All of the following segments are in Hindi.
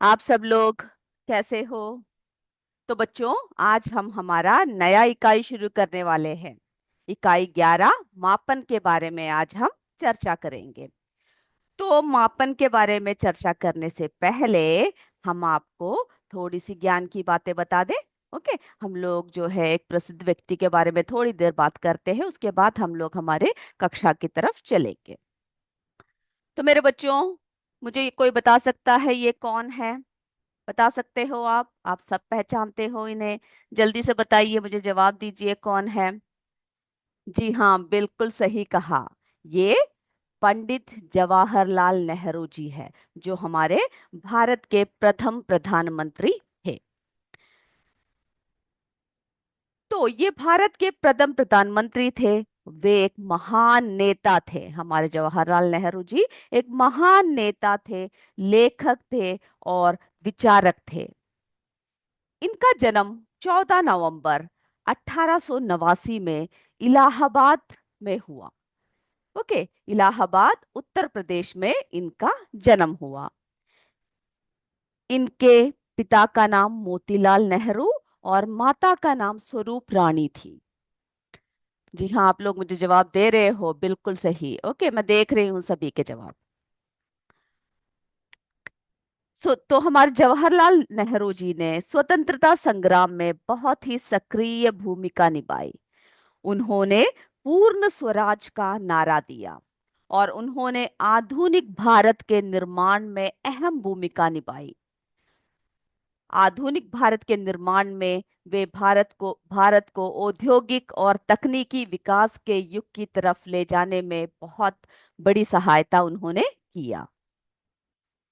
आप सब लोग कैसे हो? तो बच्चों, आज हम हमारा नया इकाई शुरू करने वाले हैं। इकाई 11 मापन के बारे में आज हम चर्चा करेंगे। तो मापन के बारे में चर्चा करने से पहले हम आपको थोड़ी सी ज्ञान की बातें बता दें। ओके, हम लोग जो है एक प्रसिद्ध व्यक्ति के बारे में थोड़ी देर बात करते हैं, उसके बाद हम लोग हमारे कक्षा की तरफ चलेंगे। तो मेरे बच्चों, मुझे कोई बता सकता है ये कौन है? बता सकते हो आप सब पहचानते हो इन्हें? जल्दी से बताइए, मुझे जवाब दीजिए, कौन है? जी हाँ, बिल्कुल सही कहा। ये पंडित जवाहरलाल नेहरू जी है, जो हमारे भारत के प्रथम प्रधानमंत्री थे। तो ये भारत के प्रथम प्रधानमंत्री थे। वे एक महान नेता थे, हमारे जवाहरलाल नेहरू जी एक महान नेता थे, लेखक थे और विचारक थे। इनका जन्म 14 नवंबर 1889 में इलाहाबाद में हुआ। ओके, इलाहाबाद उत्तर प्रदेश में इनका जन्म हुआ। इनके पिता का नाम मोतीलाल नेहरू और माता का नाम स्वरूप रानी थी। जी हाँ, आप लोग मुझे जवाब दे रहे हो, बिल्कुल सही। ओके, मैं देख रही हूँ सभी के जवाब। तो हमारे जवाहरलाल नेहरू जी ने स्वतंत्रता संग्राम में बहुत ही सक्रिय भूमिका निभाई। उन्होंने पूर्ण स्वराज का नारा दिया और उन्होंने आधुनिक भारत के निर्माण में अहम भूमिका निभाई। आधुनिक भारत के निर्माण में वे भारत को औद्योगिक और तकनीकी विकास के युग की तरफ ले जाने में बहुत बड़ी सहायता उन्होंने किया।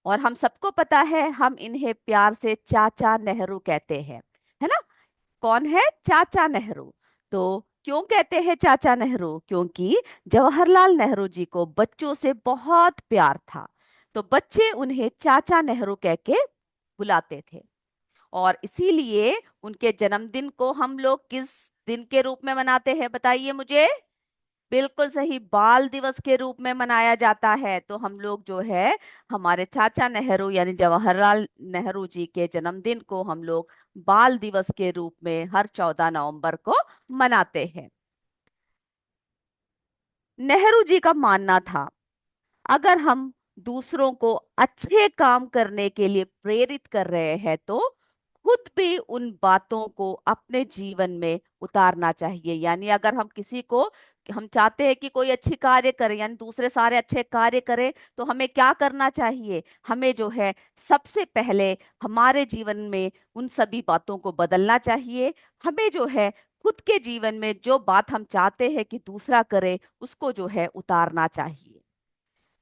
और हम सबको पता है, हम इन्हें प्यार से चाचा नेहरू कहते हैं, है ना? कौन है चाचा नेहरू? तो क्यों कहते हैं चाचा नेहरू? क्योंकि जवाहरलाल नेहरू जी को बच्चों से बहुत प्यार था, तो बच्चे उन्हें चाचा नेहरू कह के बुलाते थे। और इसीलिए उनके जन्मदिन को हम लोग किस दिन के रूप में मनाते हैं, बताइए मुझे? बिल्कुल सही, बाल दिवस के रूप में मनाया जाता है। तो हम लोग जो है हमारे चाचा नेहरू यानी जवाहरलाल नेहरू जी के जन्मदिन को हम लोग बाल दिवस के रूप में हर 14 नवंबर को मनाते हैं। नेहरू जी का मानना था, अगर हम दूसरों को अच्छे काम करने के लिए प्रेरित कर रहे हैं तो खुद भी उन बातों को अपने जीवन में उतारना चाहिए। यानी अगर हम किसी को, हम चाहते हैं कि कोई अच्छी कार्य करे, यानी दूसरे सारे अच्छे कार्य करें, तो हमें क्या करना चाहिए? हमें जो है सबसे पहले हमारे जीवन में उन सभी बातों को बदलना चाहिए। हमें जो है खुद के जीवन में जो बात हम चाहते हैं कि दूसरा करे, उसको जो है उतारना चाहिए।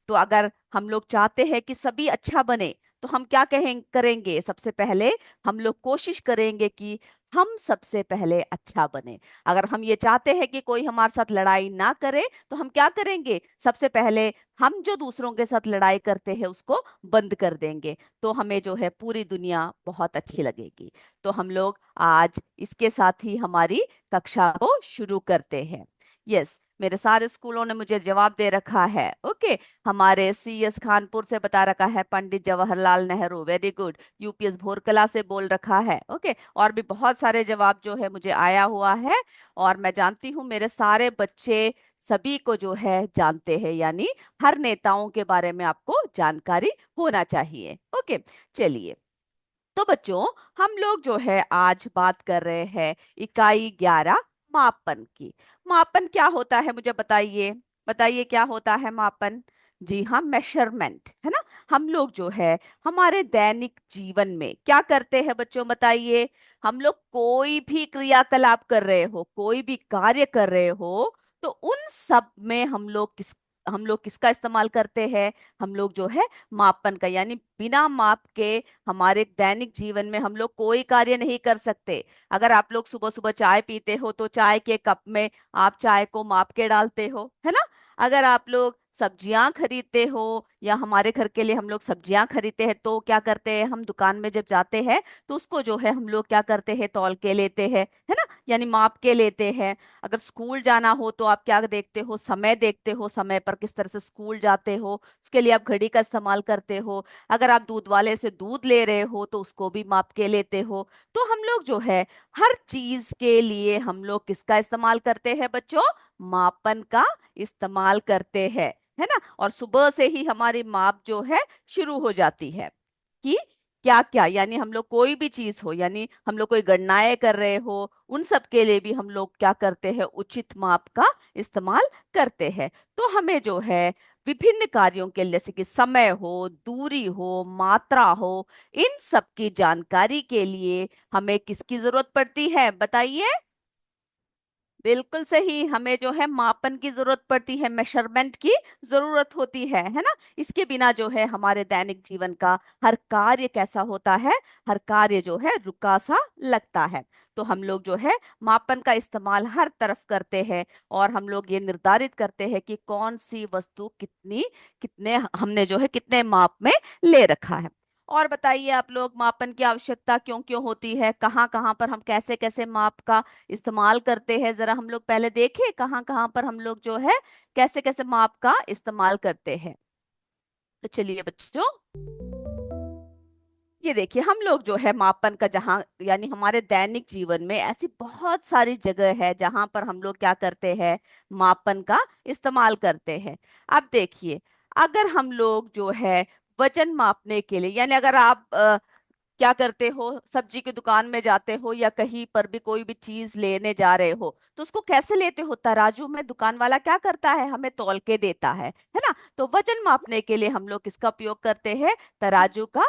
तो अगर हम लोग चाहते हैं कि सभी अच्छा बने, तो हम क्या करेंगे? सबसे पहले हम लोग कोशिश करेंगे कि हम सबसे पहले अच्छा बने। अगर हम ये चाहते हैं कि कोई हमारे साथ लड़ाई ना करे, तो हम क्या करेंगे? सबसे पहले हम जो दूसरों के साथ लड़ाई करते हैं उसको बंद कर देंगे। तो हमें जो है पूरी दुनिया बहुत अच्छी लगेगी। तो हम लोग आज इसके साथ ही हमारी कक्षा को शुरू करते हैं। यस, मेरे सारे स्कूलों ने मुझे जवाब दे रखा है। ओके, हमारे सीएस खानपुर से बता रखा है Pandit Jawaharlal Nehru, very good. UPS Bhorkala से बोल रखा है। ओके, और भी बहुत सारे जवाब जो है मुझे आया हुआ है। और मैं जानती हूँ मेरे सारे बच्चे सभी को जो है जानते हैं, यानी हर नेताओं के बारे में आपको जानकारी होना चाहिए। ओके, चलिए। तो बच्चों, हम लोग जो है आज बात कर रहे हैं इकाई 11 मापन की। मापन क्या होता है, मुझे बताइए। बताइए क्या होता है मापन? जी हाँ, मेजरमेंट, है ना? हम लोग जो है हमारे दैनिक जीवन में क्या करते हैं बच्चों, बताइए? हम लोग कोई भी क्रियाकलाप कर रहे हो, कोई भी कार्य कर रहे हो, तो उन सब में हम लोग किसका इस्तेमाल करते हैं? हम लोग जो है मापन का, यानी बिना माप के हमारे दैनिक जीवन में हम लोग कोई कार्य नहीं कर सकते। अगर आप लोग सुबह सुबह चाय पीते हो, तो चाय के कप में आप चाय को माप के डालते हो, है ना? अगर आप लोग सब्जियां खरीदते हो या हमारे घर के लिए हम लोग सब्जियां खरीदते हैं, तो क्या करते हैं, हम दुकान में जब जाते हैं तो उसको जो है हम लोग क्या करते हैं, तौल के लेते हैं, है ना, यानी माप के लेते हैं। अगर स्कूल जाना हो तो आप क्या देखते हो, समय देखते हो, समय पर किस तरह से स्कूल जाते हो, उसके लिए आप घड़ी का इस्तेमाल करते हो। अगर आप दूध वाले से दूध ले रहे हो तो उसको भी माप के लेते हो। तो हम लोग जो है हर चीज के लिए हम लोग किसका इस्तेमाल करते हैं बच्चों, मापन का इस्तेमाल करते हैं, है ना। और सुबह से ही हमारी माप जो है शुरू हो जाती है कि क्या क्या, यानी हम लोग कोई भी चीज हो, यानी हम लोग कोई गणनाएं कर रहे हो, उन सब के लिए भी हम लोग क्या करते हैं, उचित माप का इस्तेमाल करते हैं। तो हमें जो है विभिन्न कार्यों के लिए, जैसे कि समय हो, दूरी हो, मात्रा हो, इन सब की जानकारी के लिए हमें किसकी जरूरत पड़ती है, बताइए। बिल्कुल सही, हमें जो है मापन की जरूरत पड़ती है, मेजरमेंट की जरूरत होती है ना। इसके बिना जो है हमारे दैनिक जीवन का हर कार्य कैसा होता है, हर कार्य जो है रुका सा लगता है। तो हम लोग जो है मापन का इस्तेमाल हर तरफ करते हैं, और हम लोग ये निर्धारित करते हैं कि कौन सी वस्तु कितनी, कितने हमने जो है कितने माप में ले रखा है। और बताइए आप लोग, मापन की आवश्यकता क्यों क्यों होती है, कहाँ कहाँ पर हम कैसे कैसे माप का इस्तेमाल करते हैं, जरा हम लोग पहले देखें कहाँ कहाँ पर हम लोग जो है कैसे कैसे माप का इस्तेमाल करते हैं। तो चलिए बच्चों, ये देखिए, हम लोग जो है मापन का जहाँ, यानी हमारे दैनिक जीवन में ऐसी बहुत सारी जगह है जहां पर हम लोग क्या करते हैं, मापन का इस्तेमाल करते हैं। अब देखिए, अगर हम लोग जो है वजन मापने के लिए, यानी अगर आप क्या करते हो, सब्जी की दुकान में जाते हो या कहीं पर भी कोई भी चीज लेने जा रहे हो, तो उसको कैसे लेते हो, तराजू में दुकान वाला क्या करता है, हमें तौल के देता है ना। तो वजन मापने के लिए हम लोग किसका उपयोग करते हैं, तराजू का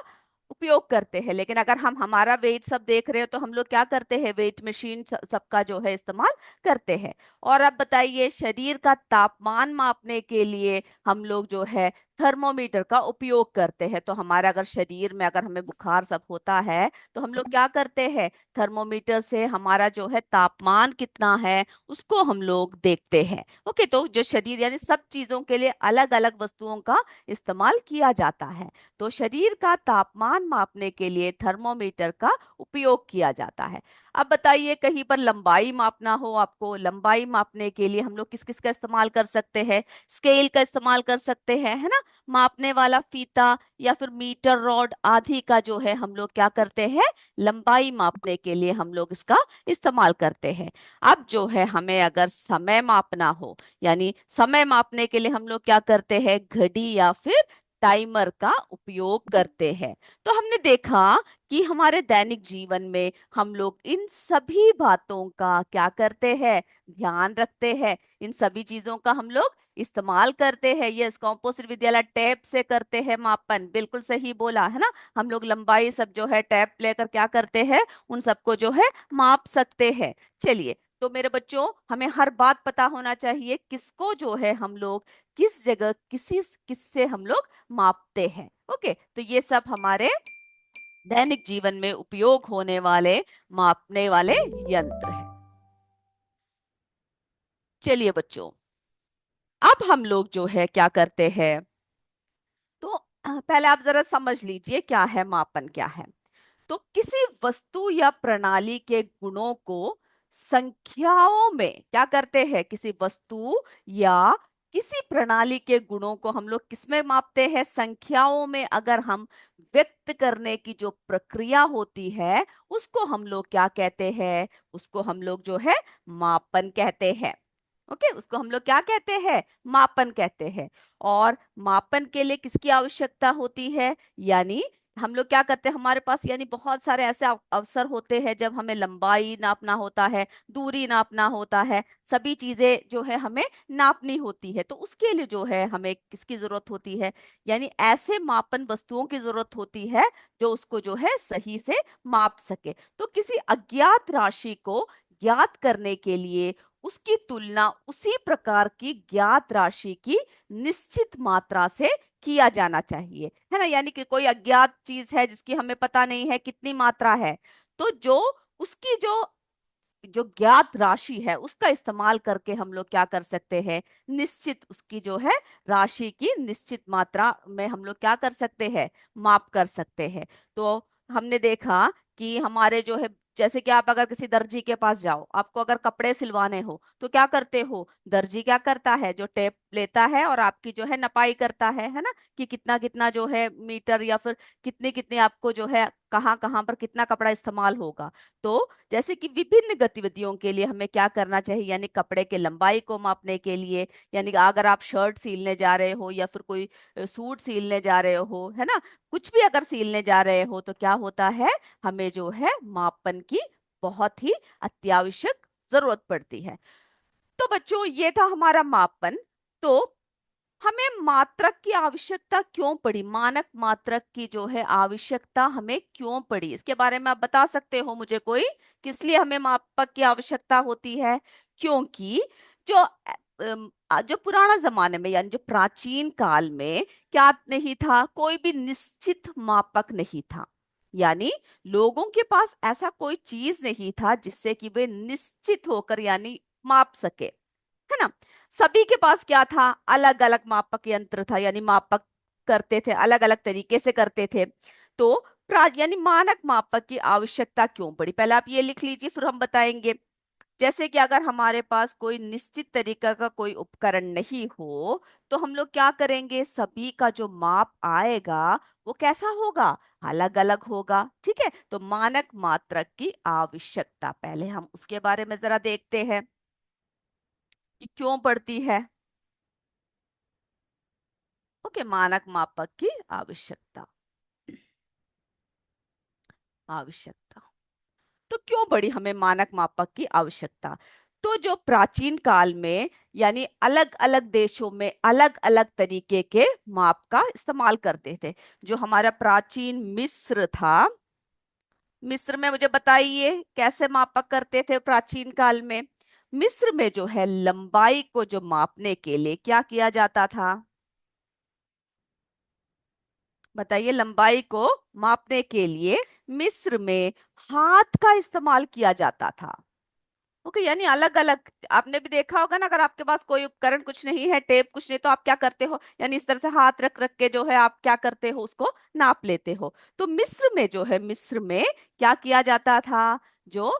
उपयोग करते हैं। लेकिन अगर हम हमारा वेट सब देख रहे हो तो हम लोग क्या करते हैं, वेट मशीन सबका जो है इस्तेमाल करते हैं। और अब बताइए, शरीर का तापमान मापने के लिए हम लोग जो है थर्मोमीटर का उपयोग करते हैं। तो हमारा अगर शरीर में अगर हमें बुखार सब होता है तो हम लोग क्या करते हैं, थर्मोमीटर से हमारा जो है तापमान कितना है उसको हम लोग देखते हैं। ओके, तो जो शरीर, यानी सब चीजों के लिए अलग अलग वस्तुओं का इस्तेमाल किया जाता है। तो शरीर का तापमान मापने के लिए थर्मोमीटर का उपयोग किया जाता है। अब बताइए, कहीं पर लंबाई मापना हो, आपको लंबाई मापने के लिए हम लोग किस किस का इस्तेमाल कर सकते हैं, स्केल का इस्तेमाल कर सकते हैं, है ना, मापने वाला फीता या फिर मीटर रॉड आदि का जो है हम लोग क्या करते हैं, लंबाई मापने के लिए हम लोग इसका इस्तेमाल करते हैं। अब जो है हमें अगर समय मापना हो, यानी समय मापने के लिए हम लोग क्या करते हैं, घड़ी या फिर टाइमर का उपयोग करते हैं। तो हमने देखा कि हमारे दैनिक जीवन में हम लोग इन सभी बातों का क्या करते हैं, ध्यान रखते हैं, इन सभी चीजों का हम लोग इस्तेमाल करते हैं। यस, कॉम्पोजिट विद्यालय टैप से करते हैं मापन, बिल्कुल सही बोला है ना। हम लोग लंबाई सब जो है टैप लेकर क्या करते हैं, उन सबको जो है माप सकते हैं। चलिए, तो मेरे बच्चों, हमें हर बात पता होना चाहिए किसको जो है हम लोग किस जगह किसी किससे हम लोग मापते हैं। ओके, तो ये सब हमारे दैनिक जीवन में उपयोग होने वाले मापने वाले यंत्र हैं। चलिए बच्चों, अब हम लोग जो है क्या करते हैं, तो पहले आप जरा समझ लीजिए क्या है मापन, क्या है। तो किसी वस्तु या प्रणाली के गुणों को संख्याओं में क्या करते हैं, किसी वस्तु या किसी प्रणाली के गुणों को हम लोग किसमें मापते हैं, संख्याओं में। अगर हम व्यक्त करने की जो प्रक्रिया होती है उसको हम लोग क्या कहते हैं, उसको हम लोग जो है मापन कहते हैं। ओके, उसको हम लोग क्या कहते हैं, मापन कहते हैं। और मापन के लिए किसकी आवश्यकता होती है, यानी हम लोग क्या करते हैं, हमारे पास यानी बहुत सारे ऐसे अवसर होते हैं जब हमें लंबाई नापना होता है, दूरी नापना होता है, सभी चीजें जो है हमें नापनी होती है। तो उसके लिए जो है हमें किसकी जरूरत होती है, यानी ऐसे मापन वस्तुओं की जरूरत होती है जो उसको जो है सही से माप सके। तो किसी अज्ञात राशि को ज्ञात करने के लिए उसकी तुलना उसी प्रकार की ज्ञात राशि की निश्चित मात्रा से किया जाना चाहिए, है ना। यानी कि कोई अज्ञात चीज है जिसकी हमें पता नहीं है कितनी मात्रा है, तो जो उसकी जो जो ज्ञात राशि है उसका इस्तेमाल करके हम लोग क्या कर सकते हैं, निश्चित उसकी जो है राशि की निश्चित मात्रा में हम लोग क्या कर सकते हैं, माप कर सकते हैं। तो हमने देखा कि हमारे जो है, जैसे कि आप अगर किसी दर्जी के पास जाओ, आपको अगर कपड़े सिलवाने हो तो क्या करते हो, दर्जी क्या करता है, जो टेप लेता है और आपकी जो है नपाई करता है ना, कि कितना कितना जो है मीटर या फिर कितने कितने आपको जो है कहाँ कहाँ पर कितना कपड़ा इस्तेमाल होगा। तो जैसे कि विभिन्न गतिविधियों के लिए हमें क्या करना चाहिए, यानी कपड़े के लंबाई को मापने के लिए, यानी कि अगर आप शर्ट सिलने जा रहे हो या फिर कोई सूट सिलने जा रहे हो, है ना, कुछ भी अगर सिलने जा रहे हो तो क्या होता है, हमें जो है मापन की बहुत ही अत्यावश्यक जरूरत पड़ती है। तो बच्चों ये था हमारा मापन। तो हमें मात्रक की आवश्यकता क्यों पड़ी, मानक मात्रक की जो है आवश्यकता हमें क्यों पड़ी, इसके बारे में आप बता सकते हो मुझे कोई, किस लिए हमें मापक की आवश्यकता होती है? क्योंकि जो जो पुराना जमाने में यानी जो प्राचीन काल में क्या नहीं था, कोई भी निश्चित मापक नहीं था। यानी लोगों के पास ऐसा कोई चीज नहीं था जिससे कि वे निश्चित होकर यानी माप सके, है ना। सभी के पास क्या था, अलग अलग मापक यंत्र था, यानी मापक करते थे अलग अलग तरीके से करते थे। तो यानी मानक मापक की आवश्यकता क्यों पड़ी, पहले आप ये लिख लीजिए फिर हम बताएंगे। जैसे कि अगर हमारे पास कोई निश्चित तरीका का कोई उपकरण नहीं हो तो हम लोग क्या करेंगे, सभी का जो माप आएगा वो कैसा होगा, अलग अलग होगा। ठीक है, तो मानक मात्रक की आवश्यकता पहले हम उसके बारे में जरा देखते हैं कि क्यों पड़ती है। ओके, मानक मापक की आवश्यकता, आवश्यकता तो क्यों पड़ी हमें मानक मापक की आवश्यकता। तो जो प्राचीन काल में यानी अलग अलग देशों में अलग अलग तरीके के माप का इस्तेमाल करते थे। जो हमारा प्राचीन मिस्र था, मिस्र में मुझे बताइए कैसे मापक करते थे प्राचीन काल में। मिस्र में जो है लंबाई को जो मापने के लिए क्या किया जाता था, बताइए, लंबाई को मापने के लिए मिस्र में हाथ का इस्तेमाल किया जाता था। ओके, यानी अलग अलग, आपने भी देखा होगा ना, अगर आपके पास कोई उपकरण कुछ नहीं है, टेप कुछ नहीं, तो आप क्या करते हो, यानी इस तरह से हाथ रख रख के जो है आप क्या करते हो, उसको नाप लेते हो। तो मिस्र में जो है, मिस्र में क्या किया जाता था, जो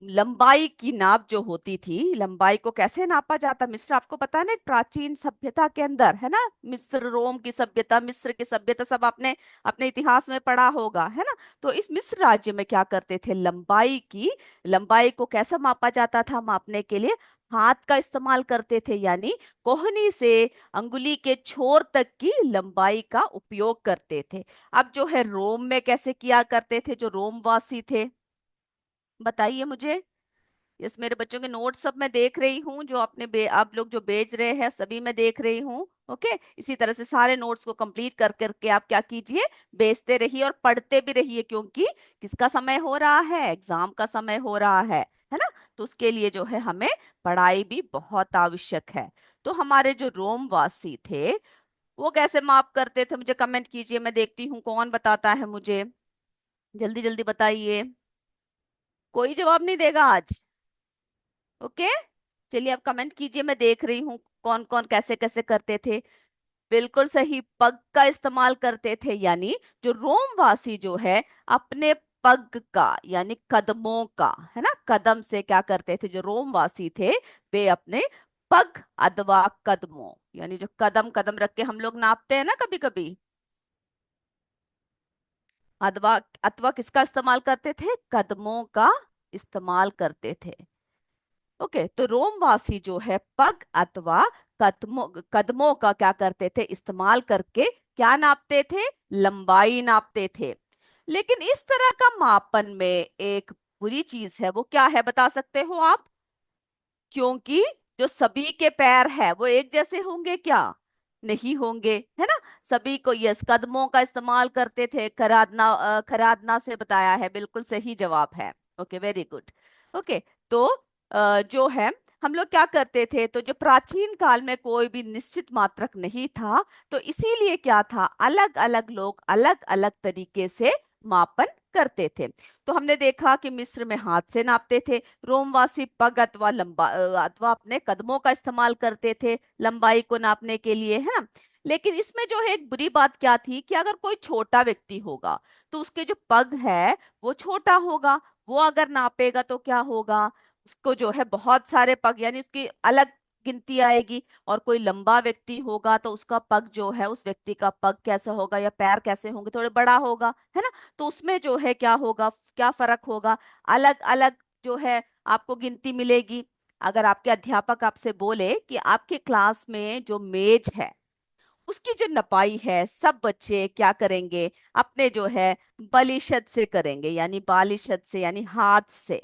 लंबाई की नाप जो होती थी, लंबाई को कैसे नापा जाता, मिस्र आपको पता है ना, एक प्राचीन सभ्यता के अंदर है ना, मिस्र, रोम की सभ्यता, मिस्र की सभ्यता, सब आपने अपने इतिहास में पढ़ा होगा, है ना। तो इस मिस्र राज्य में क्या करते थे, लंबाई को कैसा मापा जाता था, मापने के लिए हाथ का इस्तेमाल करते थे, यानी कोहनी से अंगुली के छोर तक की लंबाई का उपयोग करते थे। अब जो है रोम में कैसे किया करते थे, जो रोम वासी थे, बताइए मुझे। यस, मेरे बच्चों के नोट्स सब मैं देख रही हूँ, जो आप लोग जो भेज रहे हैं सभी मैं देख रही हूँ। ओके, इसी तरह से सारे नोट्स को कंप्लीट कर करके आप क्या कीजिए, भेजते रहिए और पढ़ते भी रहिए, क्योंकि किसका समय हो रहा है, एग्जाम का समय हो रहा है ना। तो उसके लिए जो है हमें पढ़ाई भी बहुत आवश्यक है। तो हमारे जो रोम वासी थे वो कैसे माप करते थे, मुझे कमेंट कीजिए, मैं देखती हूँ कौन बताता है मुझे, जल्दी जल्दी बताइए। कोई जवाब नहीं देगा आज? ओके, चलिए आप कमेंट कीजिए, मैं देख रही हूँ कौन कौन कैसे कैसे करते थे। बिल्कुल सही, पग का इस्तेमाल करते थे, यानी जो रोमवासी जो है अपने पग का यानी कदमों का, है ना, कदम से क्या करते थे, जो रोमवासी थे वे अपने पग अथवा कदमों, यानी जो कदम कदम रख के हम लोग नापते हैं ना कभी कभी, अथवा अथवा किसका इस्तेमाल करते थे, कदमों का इस्तेमाल करते थे। ओके, तो रोमवासी जो है पग अथवा कदमों कदमों का क्या करते थे, इस्तेमाल करके क्या नापते थे, लंबाई नापते थे। लेकिन इस तरह का मापन में एक बुरी चीज है, वो क्या है बता सकते हो आप? क्योंकि जो सभी के पैर है वो एक जैसे होंगे क्या, नहीं होंगे, है ना। सभी को यस कदमों का इस्तेमाल करते थे, खरादना से बताया है, बिल्कुल सही जवाब है। Okay, very good. ओके, तो जो है हम लोग क्या करते थे, तो जो प्राचीन काल में कोई भी निश्चित मात्रक नहीं था, तो इसीलिए क्या था, अलग अलग लोग अलग अलग तरीके से मापन करते थे। तो हमने देखा कि मिस्र में हाथ से नापते थे, रोमवासी पग अथवा अथवा अपने कदमों का इस्तेमाल करते थे लंबाई को नापने के लिए, है ना। लेकिन इसमें जो है एक बुरी बात क्या थी कि अगर कोई छोटा व्यक्ति होगा तो उसके जो पग है वो छोटा होगा। वो अगर नापेगा तो क्या होगा, उसको जो है बहुत सारे पग यानी उसकी अलग गिनती आएगी। और कोई लंबा व्यक्ति होगा तो उसका पग जो है, उस व्यक्ति का पग कैसा होगा या पैर कैसे होंगे, थोड़े बड़ा होगा, है ना। तो उसमें जो है क्या होगा, क्या फर्क होगा, अलग अलग जो है आपको गिनती मिलेगी। अगर आपके अध्यापक आपसे बोले कि आपके क्लास में जो मेज है उसकी जो नपाई है, सब बच्चे क्या करेंगे, अपने जो है बलिशत से करेंगे, यानी बालिशत से यानी हाथ से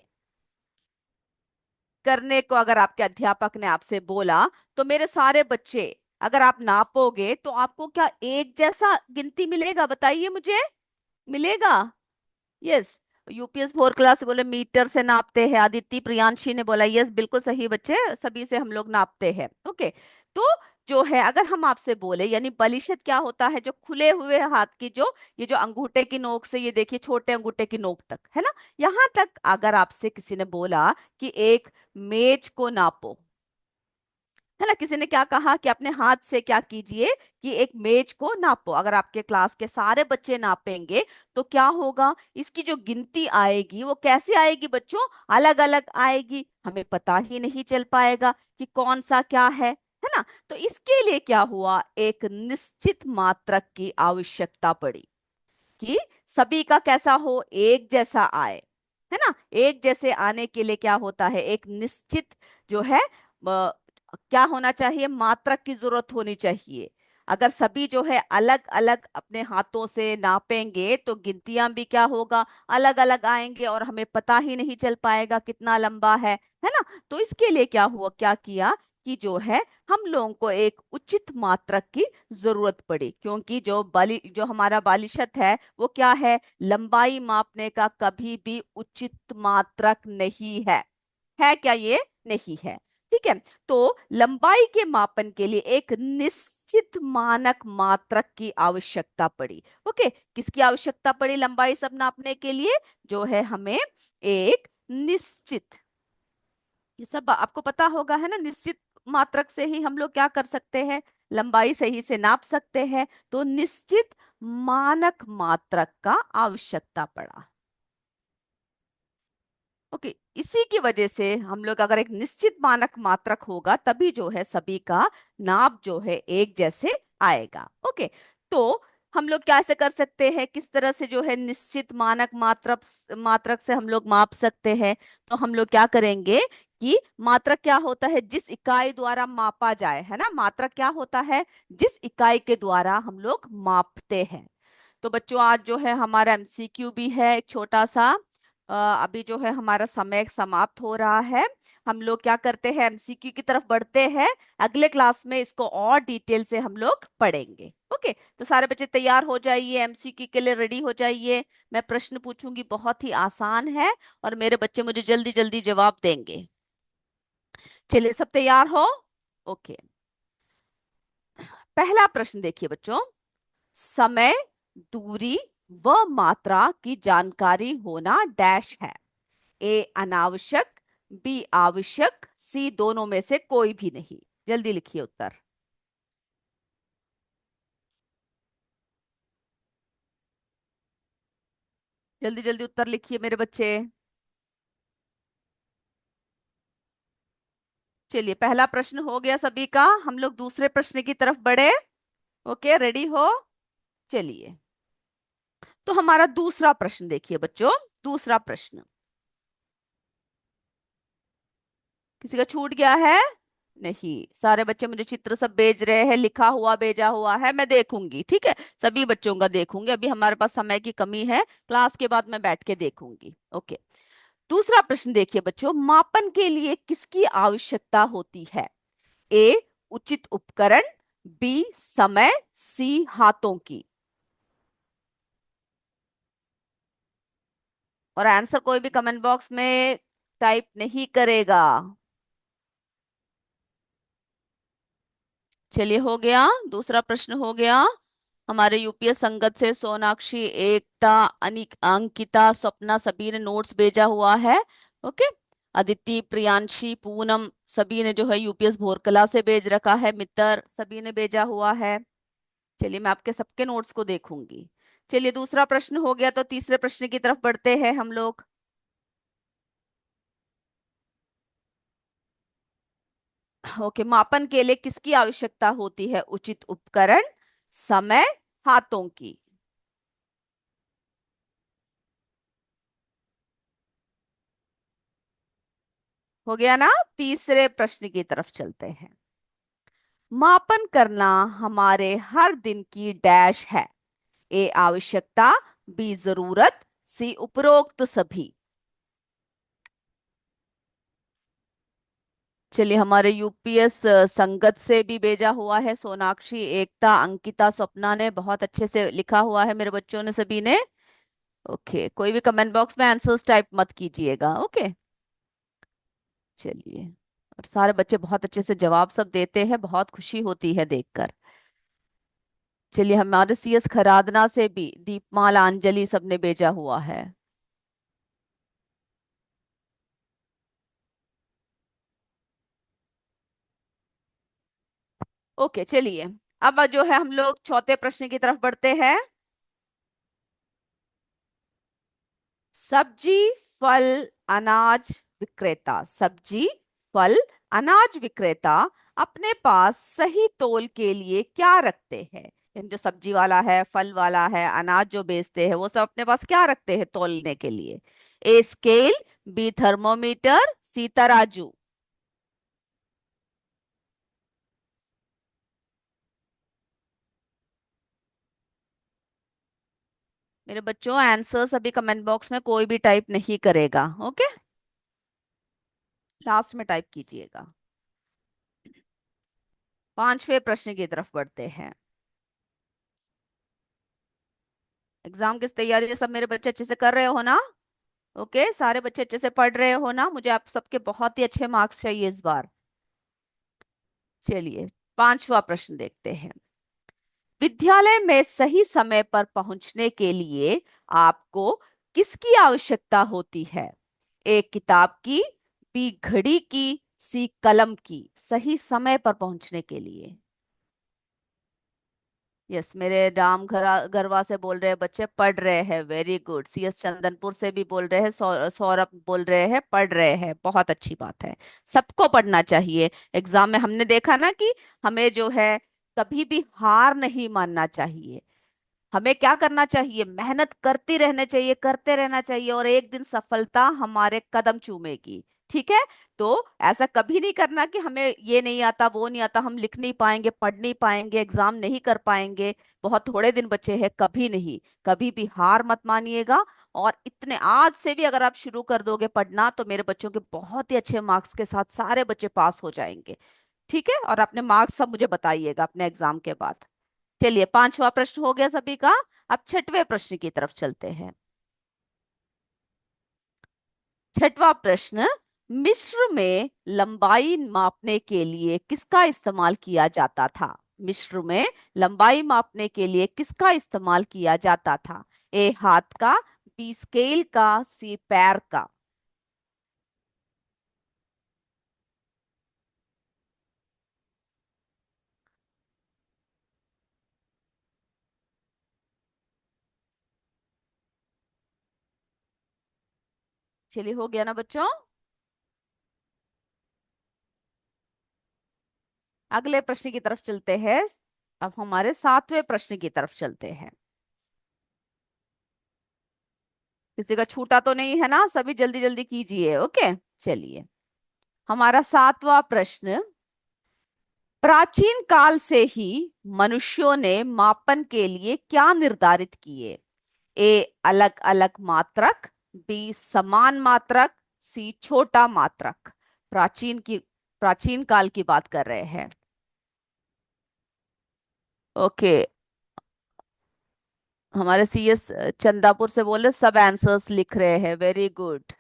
करने को अगर आपके अध्यापक ने आपसे बोला, तो मेरे सारे बच्चे अगर आप नापोगे तो आपको क्या एक जैसा गिनती मिलेगा, बताइए मुझे, मिलेगा? यस। यूपीएस 4 क्लास से बोले मीटर से नापते हैं, आदित्य प्रियांशी ने बोला यस बिल्कुल सही बच्चे, सभी से हम लोग नापते हैं। ओके। तो जो है अगर हम आपसे बोले, यानी बलिशत क्या होता है, जो खुले हुए हाथ की जो, ये जो अंगूठे की नोक से, ये देखिए छोटे अंगूठे की नोक तक, है ना, यहाँ तक अगर आपसे किसी ने बोला कि एक मेज को नापो, है ना, किसी ने क्या कहा कि अपने हाथ से क्या कीजिए कि एक मेज को नापो, अगर आपके क्लास के सारे बच्चे नापेंगे तो क्या होगा, इसकी जो गिनती आएगी वो कैसे आएगी बच्चों, अलग अलग आएगी, हमें पता ही नहीं चल पाएगा कि कौन सा क्या है ना। तो इसके लिए क्या हुआ, एक निश्चित मात्रक की आवश्यकता पड़ी कि सभी का कैसा हो, एक जैसा आए, है ना। एक जैसे आने के लिए क्या होता है, एक निश्चित जो है क्या होना चाहिए, मात्रक की जरूरत होनी चाहिए। अगर सभी जो है अलग अलग अपने हाथों से नापेंगे तो गिनतियां भी क्या होगा, अलग अलग आएंगे और हमें पता ही नहीं चल पाएगा कितना लंबा है ना। तो इसके लिए क्या हुआ, क्या किया कि जो है हम लोगों को एक उचित मात्रक की जरूरत पड़ी, क्योंकि जो हमारा बालिशत है वो क्या है, लंबाई मापने का कभी भी उचित मात्रक नहीं है क्या, ये नहीं है। ठीक है। तो लंबाई के मापन के लिए एक निश्चित मानक मात्रक की आवश्यकता पड़ी। ओके, किसकी आवश्यकता पड़ी लंबाई सब नापने के लिए, जो है हमें एक निश्चित, ये सब आपको पता होगा है ना, निश्चित मात्रक से ही हम लोग क्या कर सकते हैं, लंबाई सही से नाप सकते हैं। तो निश्चित मानक मात्रक का आवश्यकता पड़ा। ओके, इसी की वजह से हम लोग अगर एक निश्चित मानक मात्रक होगा तभी जो है सभी का नाप जो है एक जैसे आएगा। ओके। तो हम लोग कैसे कर सकते हैं, किस तरह से जो है निश्चित मानक मात्रक से हम लोग माप सकते हैं। तो हम लोग क्या करेंगे कि मात्रक क्या होता है, जिस इकाई द्वारा मापा जाए, है ना, मात्रक क्या होता है, जिस इकाई के द्वारा हम लोग मापते हैं। तो बच्चों आज जो है हमारा एमसीक्यू भी है एक छोटा सा, अभी जो है हमारा समय समाप्त हो रहा है। हम लोग क्या करते हैं, एमसीक्यू की तरफ बढ़ते हैं, अगले क्लास में इसको और डिटेल से हम लोग पढ़ेंगे। ओके, तो सारे बच्चे तैयार हो जाइए, एमसीक्यू के लिए रेडी हो जाइए। मैं प्रश्न पूछूंगी, बहुत ही आसान है और मेरे बच्चे मुझे जल्दी जल्दी जवाब देंगे। चलिए, सब तैयार हो? ओके, पहला प्रश्न देखिए बच्चों, समय, दूरी व मात्रा की जानकारी होना डैश है। ए अनावश्यक, बी आवश्यक, सी दोनों में से कोई भी नहीं। जल्दी लिखिए उत्तर। जल्दी जल्दी उत्तर लिखिए मेरे बच्चे। चलिए, पहला प्रश्न हो गया सभी का, हम लोग दूसरे प्रश्न की तरफ बढ़े। ओके, रेडी हो? चलिए, तो हमारा दूसरा प्रश्न देखिए बच्चों, दूसरा प्रश्न, किसी का छूट गया है? नहीं, सारे बच्चे मुझे चित्र सब भेज रहे हैं, लिखा हुआ भेजा हुआ है, मैं देखूंगी, ठीक है, सभी बच्चों का देखूंगी। अभी हमारे पास समय की कमी है, क्लास के बाद मैं बैठ के देखूंगी। ओके, दूसरा प्रश्न देखिए बच्चों, मापन के लिए किसकी आवश्यकता होती है? ए उचित उपकरण, बी समय, सी हाथों की। और आंसर कोई भी कमेंट बॉक्स में टाइप नहीं करेगा। चलिए, हो गया, दूसरा प्रश्न हो गया। हमारे यूपीएस संगत से सोनाक्षी, एकता, अंकिता, स्वप्ना सभी ने नोट्स भेजा हुआ है। ओके। अदिति, प्रियांशी, पूनम सभी ने जो है यूपीएस भोरकला से भेज रखा है। मित्र सभी ने भेजा हुआ है। चलिए मैं आपके सबके नोट्स को देखूंगी। चलिए दूसरा प्रश्न हो गया, तो तीसरे प्रश्न की तरफ बढ़ते हैं हम लोग। ओके, मापन के लिए किसकी आवश्यकता होती है? उचित उपकरण, समय, हाथों की। हो गया ना? तीसरे प्रश्न की तरफ चलते हैं। मापन करना हमारे हर दिन की डैश है। ए आवश्यकता, बी जरूरत, सी उपरोक्त सभी। चलिए हमारे यूपीएस संगत से भी भेजा हुआ है। सोनाक्षी, एकता, अंकिता, स्वप्ना ने बहुत अच्छे से लिखा हुआ है, मेरे बच्चों ने सभी ने। ओके, कोई भी कमेंट बॉक्स में आंसर्स टाइप मत कीजिएगा। ओके। चलिए, और सारे बच्चे बहुत अच्छे से जवाब सब देते हैं, बहुत खुशी होती है देखकर। चलिए हमारे सीएस खरादना से भी दीपमाला, अंजलि सबने भेजा हुआ है। ओके चलिए, अब जो है हम लोग चौथे प्रश्न की तरफ बढ़ते हैं। सब्जी, फल, अनाज विक्रेता, सब्जी, फल, अनाज विक्रेता अपने पास सही तौल के लिए क्या रखते हैं? इन जो सब्जी वाला है, फल वाला है, अनाज जो बेचते हैं, वो सब अपने पास क्या रखते हैं तौलने के लिए? ए स्केल, बी थर्मोमीटर, सी तराजू। मेरे बच्चों आंसर्स अभी कमेंट बॉक्स में कोई भी टाइप नहीं करेगा। ओके, लास्ट में टाइप कीजिएगा। पांचवें प्रश्न की तरफ बढ़ते हैं। एग्जाम की तैयारी सब मेरे बच्चे अच्छे से कर रहे हो ना? ओके, सारे बच्चे अच्छे से पढ़ रहे हो ना? मुझे आप सबके बहुत ही अच्छे मार्क्स चाहिए इस बार। चलिए पांचवा प्रश्न देखते हैं। विद्यालय में सही समय पर पहुंचने के लिए आपको किसकी आवश्यकता होती है? ए किताब की, बी घड़ी की, सी कलम की। सही समय पर पहुंचने के लिए। यस, मेरे राम गरवा से बोल रहे हैं बच्चे पढ़ रहे हैं, वेरी गुड। सीएस चंदनपुर से भी बोल रहे हैं, सौरभ बोल रहे हैं पढ़ रहे हैं, बहुत अच्छी बात है। सबको पढ़ना चाहिए। एग्जाम में हमने देखा ना कि हमें जो है कभी भी हार नहीं मानना चाहिए। हमें क्या करना चाहिए? मेहनत करती रहना चाहिए, करते रहना चाहिए, और एक दिन सफलता हमारे कदम चूमेगी। ठीक है? तो ऐसा कभी नहीं करना कि हमें ये नहीं आता, वो नहीं आता, हम लिख नहीं पाएंगे, पढ़ नहीं पाएंगे, एग्जाम नहीं कर पाएंगे। बहुत थोड़े दिन बचे हैं, कभी नहीं। कभी भी हार मत मानिएगा। और इतने आज से भी अगर आप शुरू कर दोगे पढ़ना, तो मेरे बच्चों के बहुत ही अच्छे मार्क्स के साथ सारे बच्चे पास हो जाएंगे। ठीक है? और अपने मार्क्स सब मुझे बताइएगा अपने एग्जाम के बाद। चलिए पांचवा प्रश्न हो गया सभी का। अब छठवें प्रश्न की तरफ चलते हैं। छठवां प्रश्न, मिस्र में लंबाई मापने के लिए किसका इस्तेमाल किया जाता था? मिस्र में लंबाई मापने के लिए किसका इस्तेमाल किया जाता था? ए हाथ का, बी स्केल का, सी पैर का। चलिए हो गया ना बच्चों? अगले प्रश्न की तरफ चलते हैं। अब हमारे सातवें प्रश्न की तरफ चलते हैं। किसी का छूटा तो नहीं है ना? सभी जल्दी जल्दी कीजिए। ओके। चलिए हमारा सातवां प्रश्न, प्राचीन काल से ही मनुष्यों ने मापन के लिए क्या निर्धारित किए? ए अलग अलग मात्रक, बी समान मात्रक, सी छोटा मात्रक। प्राचीन काल की बात कर रहे हैं। ओके, हमारे सीएस चंदापुर से बोल रहे सब आंसर्स लिख रहे हैं, वेरी गुड।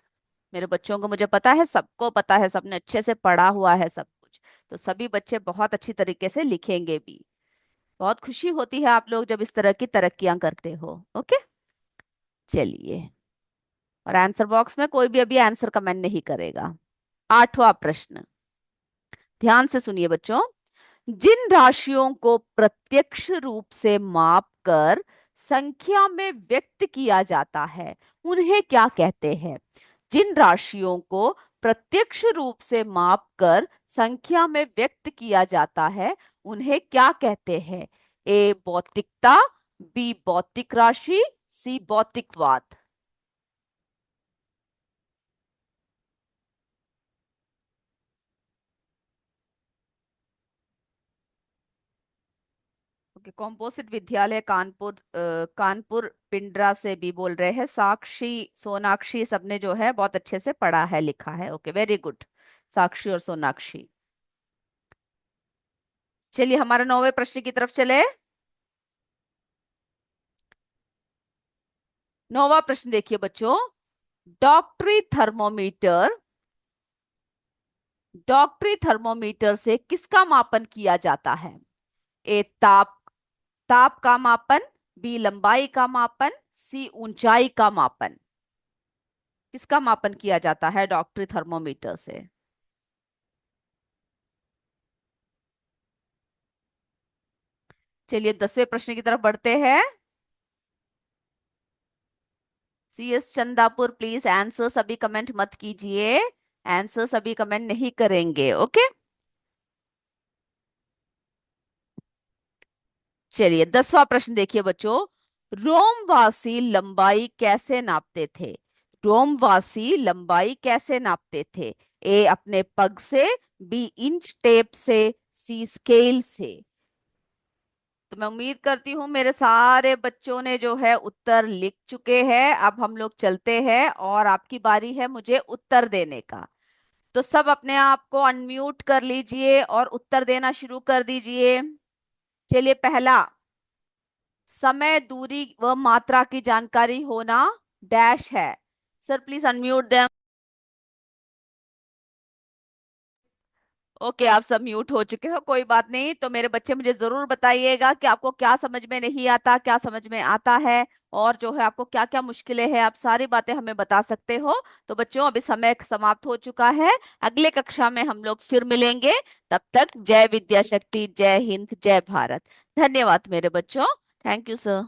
मेरे बच्चों को मुझे पता है, सबको पता है, सबने अच्छे से पढ़ा हुआ है सब कुछ। तो सभी बच्चे बहुत अच्छी तरीके से लिखेंगे भी। बहुत खुशी होती है आप लोग जब इस तरह की तरक्कियां करते हो। ओके, चलिए। और आंसर बॉक्स में कोई भी अभी आंसर कमेंट नहीं करेगा। 8वां प्रश्न, ध्यान से सुनिए बच्चों। जिन राशियों को प्रत्यक्ष रूप से माप कर संख्या में व्यक्त किया जाता है उन्हें क्या कहते हैं? जिन राशियों को प्रत्यक्ष रूप से माप कर संख्या में व्यक्त किया जाता है उन्हें क्या कहते हैं? ए भौतिकता, बी भौतिक राशि, सी भौतिकवाद। ओके, कॉम्पोजिट विद्यालय कानपुर, कानपुर पिंडरा से भी बोल रहे हैं। साक्षी, सोनाक्षी, सबने जो है बहुत अच्छे से पढ़ा है, लिखा है। ओके, वेरी गुड, साक्षी और सोनाक्षी। चलिए हमारे 9वें प्रश्न की तरफ चले। 9वां प्रश्न देखिए बच्चों। डॉक्टरी थर्मोमीटर, डॉक्टरी थर्मोमीटर से किसका मापन किया जाता है? ए ताप, ताप का मापन, बी लंबाई का मापन, सी ऊंचाई का मापन। किसका मापन किया जाता है डॉक्टरी थर्मोमीटर से? चलिए 10वें प्रश्न की तरफ बढ़ते हैं। C S Chandapur, please answer सभी कमेंट मत कीजिए, आंसर सभी कमेंट नहीं करेंगे। ओके, चलिए 10वां प्रश्न देखिए बच्चों। रोमवासी लंबाई कैसे नापते थे? रोमवासी लंबाई कैसे नापते थे? ए अपने पग से, बी इंच टेप से, सी स्केल से। तो मैं उम्मीद करती हूँ मेरे सारे बच्चों ने जो है उत्तर लिख चुके हैं। अब हम लोग चलते हैं और आपकी बारी है मुझे उत्तर देने का। तो सब अपने आप को अनम्यूट कर लीजिए और उत्तर देना शुरू कर दीजिए। चलिए, पहला, समय, दूरी व मात्रा की जानकारी होना डैश है। Sir please unmute them. Okay, आप सब म्यूट हो चुके हो, कोई बात नहीं। तो मेरे बच्चे मुझे जरूर बताइएगा कि आपको क्या समझ में नहीं आता, क्या समझ में आता है, और जो है आपको क्या क्या मुश्किलें हैं, आप सारी बातें हमें बता सकते हो। तो बच्चों अभी समय समाप्त हो चुका है, अगले कक्षा में हम लोग फिर मिलेंगे। तब तक जय विद्या शक्ति, जय हिंद, जय भारत। धन्यवाद मेरे बच्चों। Thank you sir.